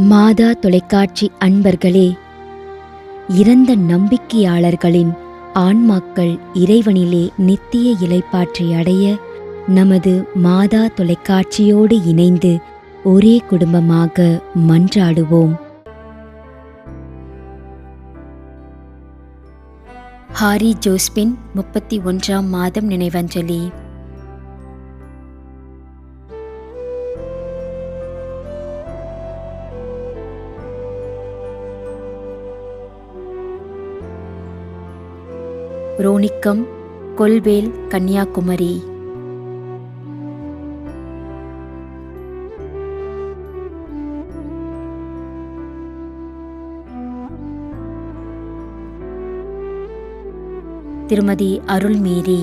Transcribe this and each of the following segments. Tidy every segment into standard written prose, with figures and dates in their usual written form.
மாதா தொலைக்காட்சி அன்பர்களே, இறந்த நம்பிக்கையாளர்களின் ஆன்மாக்கள் இறைவனிலே நித்திய இளைப்பாற்றி அடைய நமது மாதா தொலைக்காட்சியோடு இணைந்து ஒரே குடும்பமாக மன்றாடுவோம். ஹாரி ஜோஸ்பின் 31ஆம் மாதம் நினைவஞ்சலி. ரோனிக்கம், கொல்வேல், கன்னியாகுமரி. திருமதி அருள்மேரி.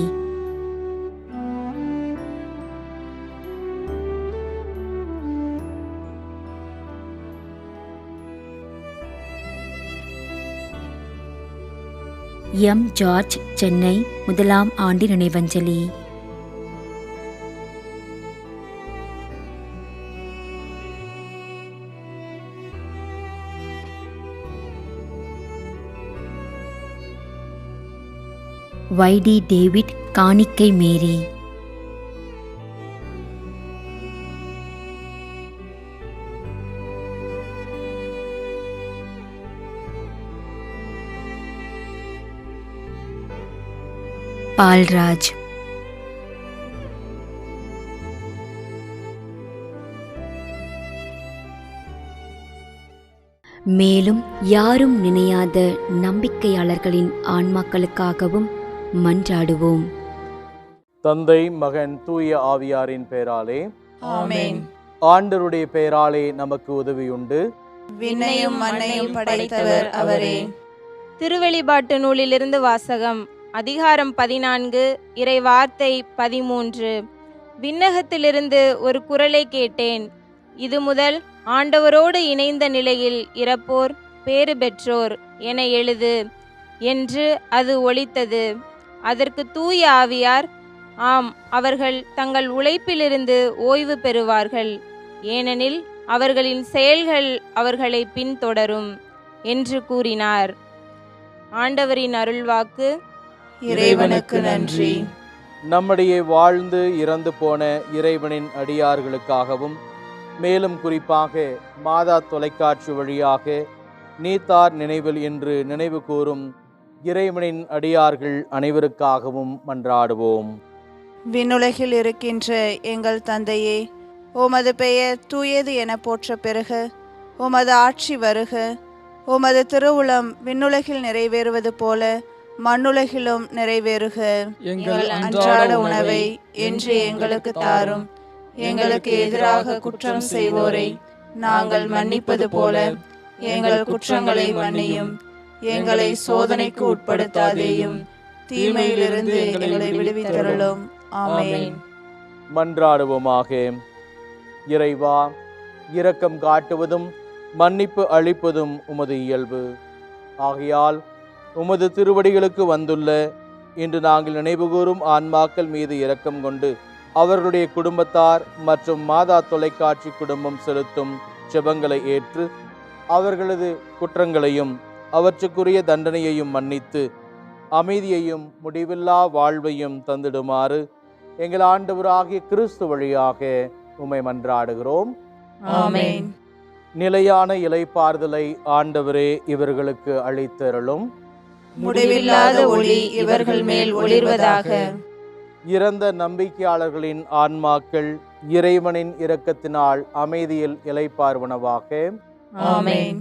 எம். ஜார்ஜ், சென்னை, 1ஆம் ஆண்டு நினைவஞ்சலி. வைடி டேவிட், காணிக்கை மேரி. பால்ராஜ். மேலும் யாரும் நினையாத நம்பிக்கையாளர்களின் ஆன்மாக்களுக்காகவும் மன்றாடுவோம். தந்தை, மகன், தூய ஆவியாரின் பெயராலே ஆமென். ஆண்டவருடைய பெயராலே நமக்கு உதவியுண்டு. விண்ணையும் மண்ணையும் படைத்தவர் அவரே. திருவெளிப்பாட்டு நூலிலிருந்து வாசகம். அதிகாரம் 14, இறை வார்த்தை 13. விண்ணகத்திலிருந்து ஒரு குரலை கேட்டேன். இது முதல் ஆண்டவரோடு இணைந்த நிலையில் இறப்போர் பேறு பெற்றோர் என எழுது என்று அது ஒலித்தது. அதற்கு தூய ஆவியார், ஆம், அவர்கள் தங்கள் உழைப்பிலிருந்து ஓய்வு பெறுவார்கள், ஏனெனில் அவர்களின் செயல்கள் அவர்களை பின்தொடரும் என்று கூறினார். ஆண்டவரின் அருள்வாக்கு. இறைவனுக்கு நன்றி. நம்முடைய வாழ்ந்து இறந்து போன இறைவனின் அடியார்களுக்காகவும், மேலும் குறிப்பாக மாதா தொலைக்காட்சி வழியாக நீத்தார் நினைவில் என்று நினைவு கூறும் இறைவனின் அடியார்கள் அனைவருக்காகவும் மன்றாடுவோம். விண்ணுலகில் இருக்கின்ற எங்கள் தந்தையே, உமது பெயர் தூயது என போற்ற பெறுக. உமது ஆட்சி வருக. உமது திருவுளம் விண்ணுலகில் நிறைவேறுவது போல மண்ணுலகிலும் நிறைவேறுக. எங்கள் அன்றாட உணவை இன்று எங்களுக்கு தாரும். எங்களுக்கு எதிராக குற்றம் செய்வோரை நாங்கள் மன்னிப்பது போல எங்கள் குற்றங்களை மன்னியும். எங்களை சோதனைக்கு உட்படுத்தாதேயும், தீமையிலிருந்து எங்களை விடுவித்தருளும். ஆமென். மன்றாடுவோமாக. இறைவா, இரக்கம் காட்டுவதும் மன்னிப்பு அளிப்பதும் உமது இயல்பு. ஆகையால் உமது திருவடிகளுக்கு வந்துள்ள இன்று நாங்கள் நினைவுகூரும் ஆன்மாக்கள் மீது இரக்கம் கொண்டு அவர்களுடைய குடும்பத்தார் மற்றும் மாதா தொலைக்காட்சி குடும்பம் செலுத்தும் ஜெபங்களை ஏற்று அவர்களது குற்றங்களையும் அவற்றுக்குரிய தண்டனையையும் மன்னித்து அமைதியையும் முடிவில்லா வாழ்வையும் தந்திடுமாறு எங்கள் ஆண்டவராகிய கிறிஸ்து வழியாக உம்மை மன்றாடுகிறோம். ஆமென். நிலையான இளைப்பாறுதலை ஆண்டவரே இவர்களுக்கு அளித்தருளும். முடிவில்லாத ஒளி இவர்கள் மேல் ஒளிர்வதாக. இறந்த நம்பிக்கையாளர்களின் ஆன்மாக்கள் இறைவனின் இரக்கத்தினால் அமைதியில் இளைப்பாறுவனவாக. ஆமென்.